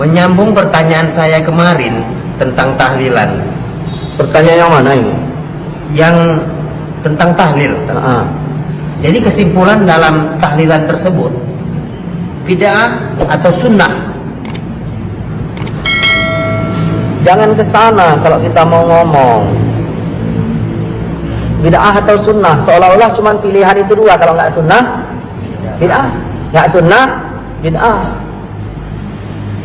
Menyambung pertanyaan saya kemarin tentang tahlilan. Pertanyaan yang mana ini? Yang tentang tahlil. Jadi kesimpulan dalam tahlilan tersebut, bid'ah atau sunnah? Jangan ke sana kalau kita mau ngomong. Bid'ah atau sunnah, seolah-olah cuma pilihan itu dua. Kalau nggak sunnah, bid'ah. Nggak sunnah, bid'ah.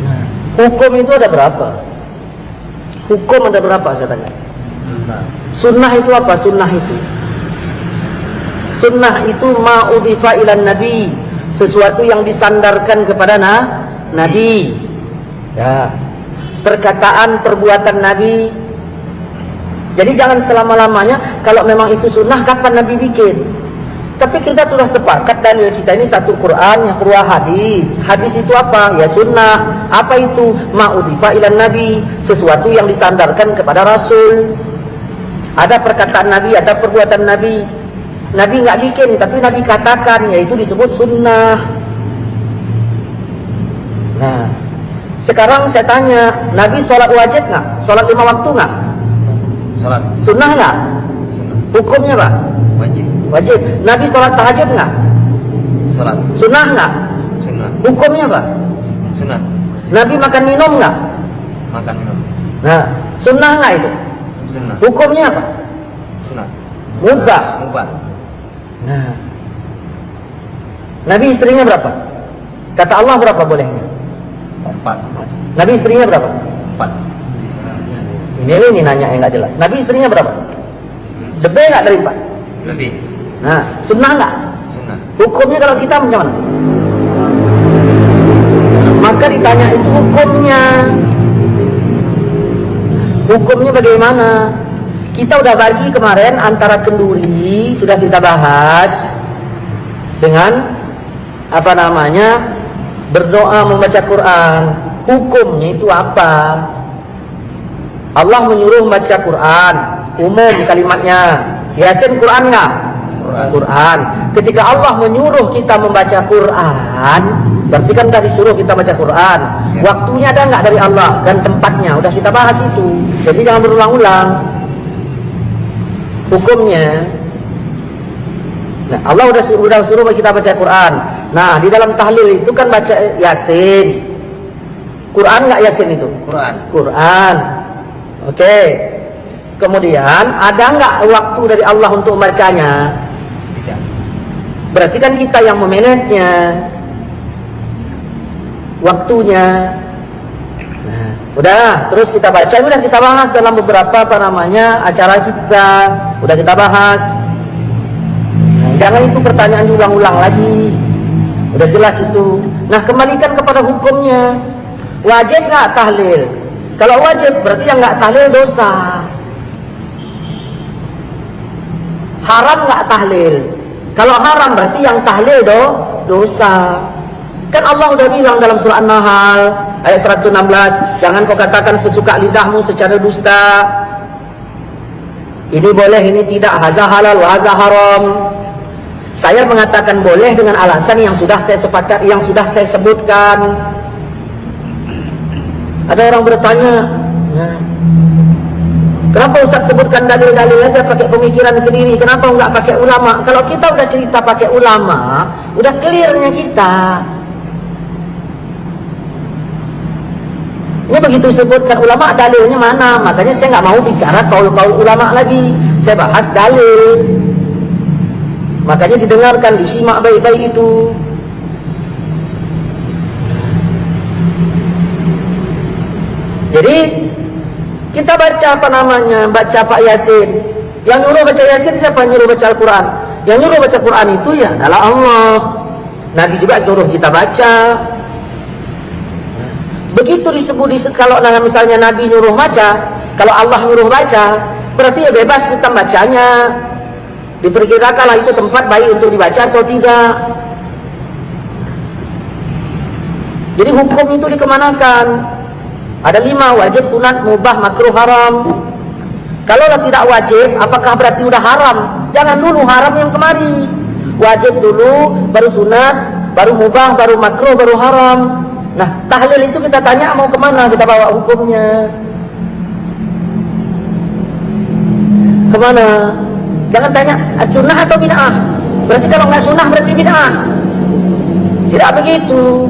Nah, hukum itu ada berapa? Hukum ada berapa, saya tanya? Sunnah itu apa? Sunnah itu ma'udhifa ilan nabi, sesuatu yang disandarkan kepada nabi. Ya. Perkataan, perbuatan nabi. Jadi jangan selama-lamanya kalau memang itu sunnah, kapan nabi bikin? Tapi kita sudah sepakat dalil kita ini satu Quran, yang kedua hadis. Hadis itu apa? Ya sunnah. Apa itu? Ma'udhifa ilan nabi, sesuatu yang disandarkan kepada rasul. Ada perkataan nabi, ada perbuatan nabi. Nabi nggak bikin, tapi nabi katakan, yaitu disebut sunnah. Nah, sekarang saya tanya, nabi sholat wajib nggak? Sholat 5 waktu nggak? Sholat. Sunnah nggak? Hukumnya Pak? Wajib. Wajib. Nabi sholat tahajud nggak? Sholat. Sunnah nggak? Sunnah. Hukumnya Pak? Sunnah. Nabi makan minum nggak? Makan minum. Nah, sunnah nggak itu? Sunnah. Hukumnya apa? Sunnah. Mubah. Mubah. Nah, Nabi istrinya berapa? Kata Allah berapa bolehnya? 4. Nabi istrinya berapa? 4. Ini nanya yang nggak jelas. Nabi istrinya berapa? Lebih nggak dari 4? Lebih. Nah, sunnah nggak? Sunnah. Hukumnya kalau kita macam mana? Maka ditanya itu hukumnya. Hukumnya bagaimana? Kita udah bagi kemarin antara kenduri, sudah kita bahas, dengan apa namanya, berdoa membaca Quran. Hukumnya itu apa? Allah menyuruh membaca Quran, umum kalimatnya. Yasin Quran nggak? Quran. Ketika Allah menyuruh kita membaca Quran, berarti kan tadi disuruh kita baca Quran. Waktunya ada nggak dari Allah dan tempatnya? Udah kita bahas itu. Jadi jangan berulang-ulang. Hukumnya, nah, Allah udah suruh kita baca Quran. Nah, di dalam tahlil itu kan baca Yasin. Quran nggak Yasin itu? Quran. Oke. Kemudian ada nggak waktu dari Allah untuk membacanya? Tidak. Berarti kan kita yang memanagenya, waktunya. Nah, udah, terus kita baca, udah kita bahas dalam beberapa acara kita, udah kita bahas. Nah, jangan itu pertanyaan diulang-ulang lagi, udah jelas itu. Nah, kembalikan kepada hukumnya. Wajib nggak tahlil? Kalau wajib berarti yang nggak tahlil dosa. Haram nggak tahlil? Kalau haram berarti yang tahlil dosa. Kan Allah udah bilang dalam surah An-Nahl ayat 116, jangan kau katakan sesuka lidahmu secara dusta. Ini boleh, ini tidak, haza halal wa haza haram. Saya mengatakan boleh dengan alasan yang sudah saya sepakat, yang sudah saya sebutkan. Ada orang bertanya, kenapa Ustaz sebutkan dalil-dalil aja pakai pemikiran sendiri? Kenapa enggak pakai ulama? Kalau kita udah cerita pakai ulama, udah clearnya kita. Ini begitu sebutkan ulama, dalilnya mana? Makanya saya nggak mau bicara kaul-kaul ulama lagi. Saya bahas dalil. Makanya didengarkan, disimak baik-baik itu. Jadi kita baca baca Pak Yasin. Yang nyuruh baca Yasin siapa? Yang nyuruh baca Al-Quran. Yang nyuruh baca Quran itu ya adalah Allah. Nabi juga nyuruh kita baca. Begitu disebut kalau misalnya Nabi nyuruh baca, kalau Allah nyuruh baca, berarti ya bebas kita bacanya. Diperkirakanlah itu tempat baik untuk dibaca atau tidak. Jadi hukum itu dikemanakan? Ada 5, wajib, sunat, mubah, makruh, haram. Kalau tidak wajib, apakah berarti udah haram? Jangan dulu haram yang kemari. Wajib dulu, baru sunat, baru mubah, baru makruh, baru haram. Nah, tahlil itu kita tanya mau kemana, kita bawa hukumnya kemana. Jangan tanya sunnah atau bid'ah. Berarti kalau nggak sunnah berarti bid'ah. Tidak begitu.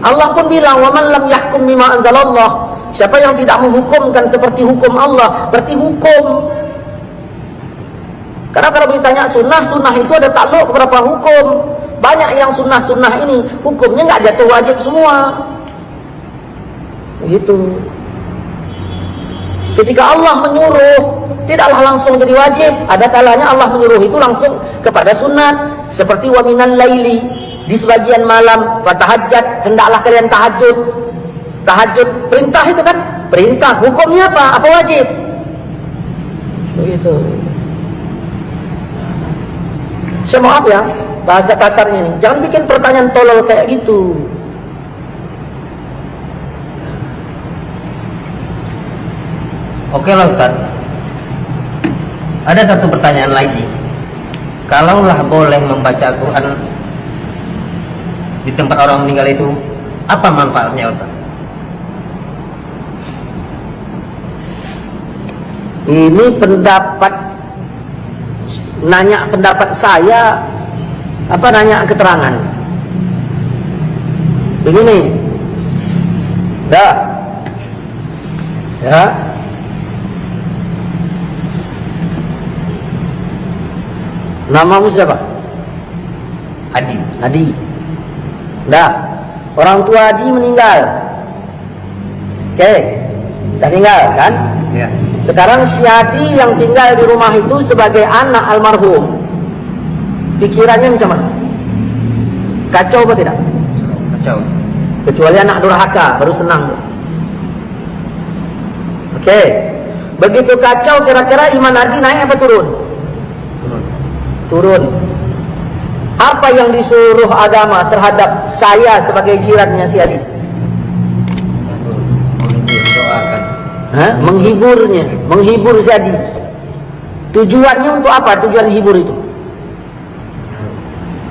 Allah pun bilang, "Wa man lam yahkum bima anzalallah." Siapa yang tidak menghukumkan seperti hukum Allah, berarti hukum. Karena kalau ditanya sunnah itu ada takluk beberapa hukum. Banyak yang sunnah ini hukumnya nggak jatuh wajib semua. Begitu. Ketika Allah menyuruh, tidaklah langsung jadi wajib. Ada kalanya Allah menyuruh itu langsung kepada sunat. Seperti wa minal laili, di sebagian malam, fatahajjat, hendaklah kalian tahajud. Tahajud, perintah itu kan? Perintah, hukumnya apa? Apa wajib? Begitu. Saya maaf ya, bahasa kasarnya nih. Jangan bikin pertanyaan tolol kayak gitu. Oke lah Ustaz. Ada satu pertanyaan lagi. Kalaulah boleh membaca Al-Quran di tempat orang meninggal itu, apa manfaatnya Ustaz? Ini pendapat, nanya pendapat saya, apa nanya keterangan? Begini, dah, ya. Namamu siapa? Adi. Adi. Dah, orang tua Adi meninggal. Oke, dah meninggal kan? Ya. Sekarang si Adi yang tinggal di rumah itu sebagai anak almarhum, pikirannya macam mana? Kacau apa tidak? Kacau. Kecuali anak durhaka, baru senang. Oke, begitu kacau, kira-kira iman Adi naik apa turun? Turun. Apa yang disuruh agama terhadap saya sebagai jirannya si Adi? Doakan. Menghiburnya, menghibur si Adi. Tujuannya untuk apa? Tujuan hibur itu?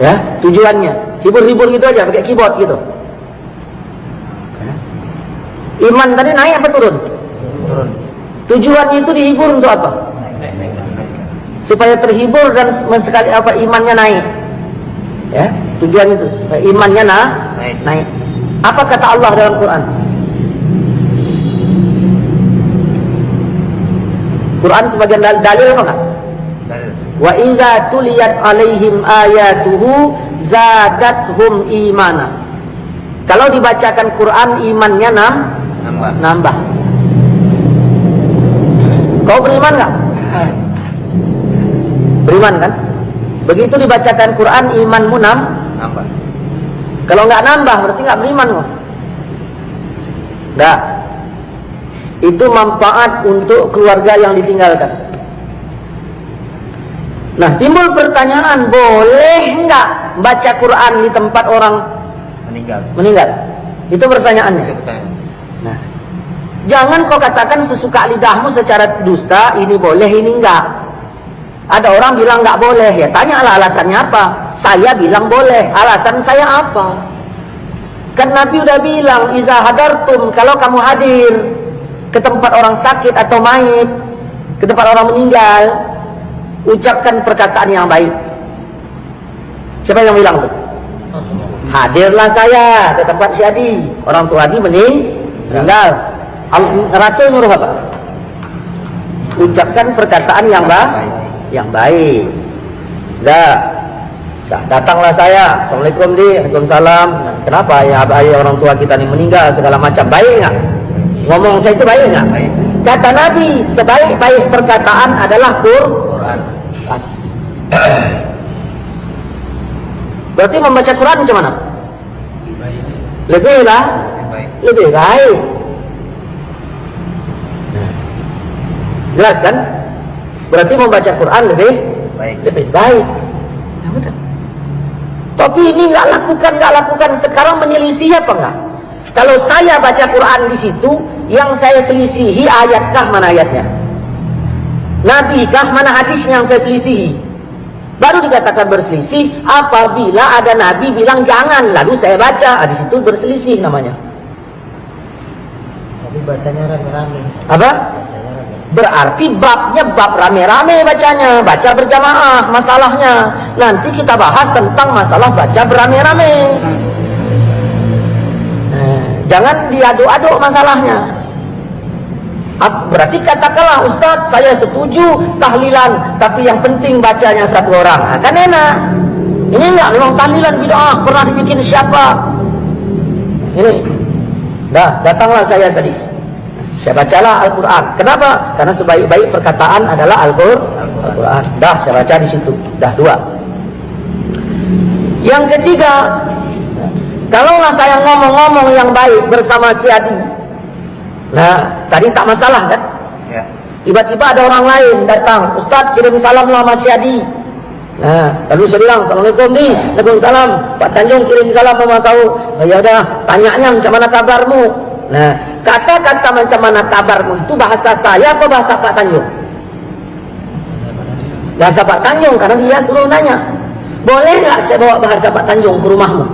Ya, tujuannya hibur-hibur gitu aja, pakai keyboard gitu. Iman tadi naik apa turun? Turun. Tujuannya itu dihibur untuk apa? Naik. Supaya terhibur dan sekali apa imannya naik. Ya, tujuan itu supaya imannya naik. Apa kata Allah dalam Quran? Quran sebagian dalil apa enggak? Dalil. Wa iza tuliyat alaihim ayatuhu zadathum imana. Kalau dibacakan Quran imannya nambah. Kau beriman enggak? Beriman kan? Begitu dibacakan Quran imanmu Nambah. Kalau nggak nambah berarti nggak beriman kok. Dah. Itu manfaat untuk keluarga yang ditinggalkan. Nah, timbul pertanyaan, boleh nggak baca Quran di tempat orang meninggal? Itu pertanyaannya. Itu pertanyaan. Nah, jangan kau katakan sesuka lidahmu secara dusta, ini boleh, ini enggak. Ada orang bilang nggak boleh, ya tanyalah alasannya apa. Saya bilang boleh, alasan saya apa? Kan Nabi udah bilang, iza hadartum, kalau kamu hadir ke tempat orang sakit atau mayit, ke tempat orang meninggal, ucapkan perkataan yang baik. Siapa yang bilang tuh? Hadirlah saya ke tempat si Adi, orang tua Adi meninggal. Rasul nyuruh apa? Ucapkan perkataan yang baik. Datanglah saya, assalamualaikum di, waalaikumsalam. Kenapa ya orang tua kita ini meninggal segala macam, baik nggak? Ngomong saya itu baik nggak? Kata Nabi, sebaik-baik perkataan adalah Quran. Berarti membaca Quran macam mana? Lebih baik. Jelas kan? Berarti membaca Quran lebih baik. Ya udah. Tapi ini nggak lakukan. Sekarang menyelisih apa enggak? Kalau saya baca Quran di situ, yang saya selisihi ayatkah mana ayatnya? Nabi kah mana hadis yang saya selisihi? Baru dikatakan berselisih apabila ada nabi bilang jangan, lalu saya baca, di situ berselisih namanya. Tapi bacanya rame-rame. Apa? Berarti babnya bab rame-rame bacanya, baca berjamaah. Masalahnya nanti kita bahas tentang masalah baca berame-rame. Jangan diaduk-aduk masalahnya. Berarti katakanlah Ustaz, saya setuju tahlilan, tapi yang penting bacanya satu orang. Kan enak. Ini enggak, memang tahlilan bid'ah, pernah dibikin siapa? Ini. Datanglah saya tadi. Saya bacalah Al-Quran. Kenapa? Karena sebaik-baik perkataan adalah Al-Quran. Saya baca di situ. 2. Yang ketiga, kalaulah saya ngomong-ngomong yang baik bersama si Adi, tadi tak masalah kan? Ya. Tiba-tiba ada orang lain datang, Ustaz kirim salam sama si Adi. Lalu saya bilang, Assalamualaikum nih, Waalaikumsalam. Pak Tanjung kirim salam sama kau. Ya udah, tanyanya macam mana kabarmu? Kata-kata macam mana kabarmu itu bahasa saya apa bahasa Pak Tanjung? Bahasa Pak Tanjung, karena dia suruh nanya. Boleh nggak saya bawa bahasa Pak Tanjung ke rumahmu?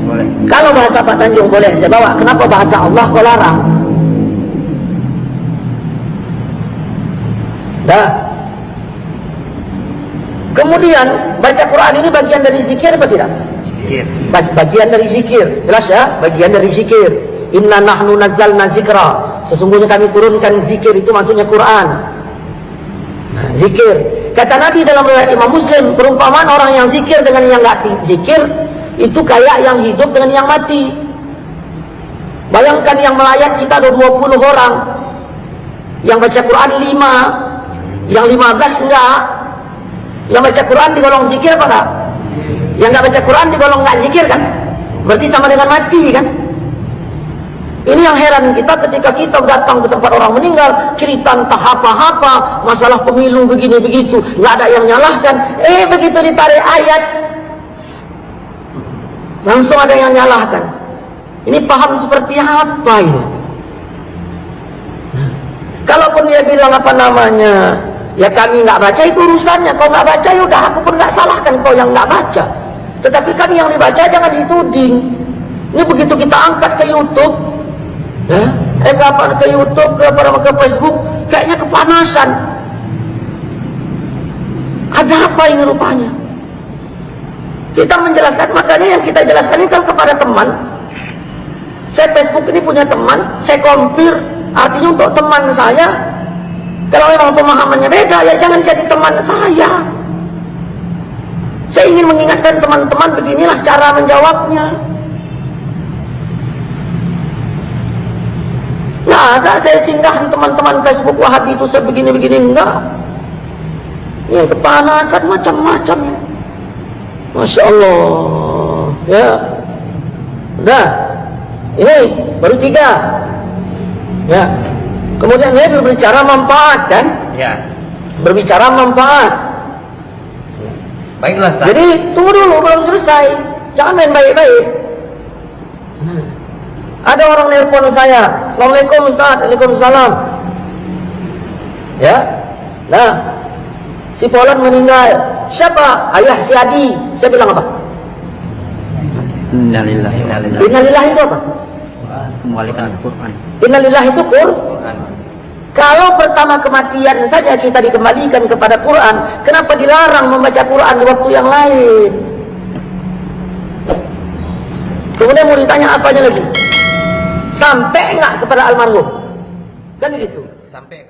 Boleh. Kalau bahasa Pak Tanjung boleh saya bawa, kenapa bahasa Allah kau larang? Kemudian baca Quran ini bagian dari zikir apa tidak? Zikir. Bagian dari zikir, jelas ya? Bagian dari zikir. Inna nahnu nazzalna zikra. Sesungguhnya kami turunkan zikir, itu maksudnya Quran. Zikir. Kata Nabi dalam riwayat Imam Muslim, perumpamaan orang yang zikir dengan yang enggak zikir itu kayak yang hidup dengan yang mati. Bayangkan yang melayat kita ada 20 orang. Yang baca Quran 5, yang 15 enggak. Yang baca Quran digolong zikir apa enggak? Yang enggak baca Quran digolong enggak zikir kan? Berarti sama dengan mati kan? Ini yang heran kita ketika kita datang ke tempat orang meninggal, cerita entah apa-apa, masalah pemilu begini begitu, nggak ada yang nyalahkan. Begitu ditarik ayat, langsung ada yang nyalahkan. Ini paham seperti apa ini? Kalaupun dia bilang apa namanya, ya kami nggak baca, itu urusannya. Kau nggak baca, yaudah aku pun nggak salahkan kau yang nggak baca. Tetapi kami yang dibaca jangan dituding. Ini begitu kita angkat ke YouTube, kapan ke YouTube, ke Facebook, kayaknya kepanasan. Ada apa ini rupanya? Kita menjelaskan, makanya yang kita jelaskan ini kan kepada teman. Saya Facebook ini punya teman, saya kompir, artinya untuk teman saya. Kalau memang pemahamannya beda, ya jangan jadi teman saya. Saya ingin mengingatkan teman-teman, beginilah cara menjawabnya. Nggak ada saya singgahan teman-teman Facebook Wahabi itu sebegini-begini, enggak. Yang kepanasan macam-macam. Masya Allah. Ya. Udah. Ini baru 3. Ya. Kemudian ini berbicara manfaat kan? Ya. Berbicara manfaat. Baiklah, Ustaz. Jadi tunggu dulu, belum selesai. Jangan main baik-baik. Ada orang nelpon saya, Assalamualaikum Ustaz, Waalaikumsalam. Ya, si Polan meninggal. Siapa? Ayah si Adi. Saya bilang apa? Innalillahi. Innalillahi itu apa? Kembalikan Al-Quran. Innalillahi itu Quran. Kalau pertama kematian saja kita dikembalikan kepada Quran, kenapa dilarang membaca Quran di waktu yang lain? Kemudian mau ditanya apanya lagi? Sampai enggak kepada almarhum? Kan begitu. Sampai.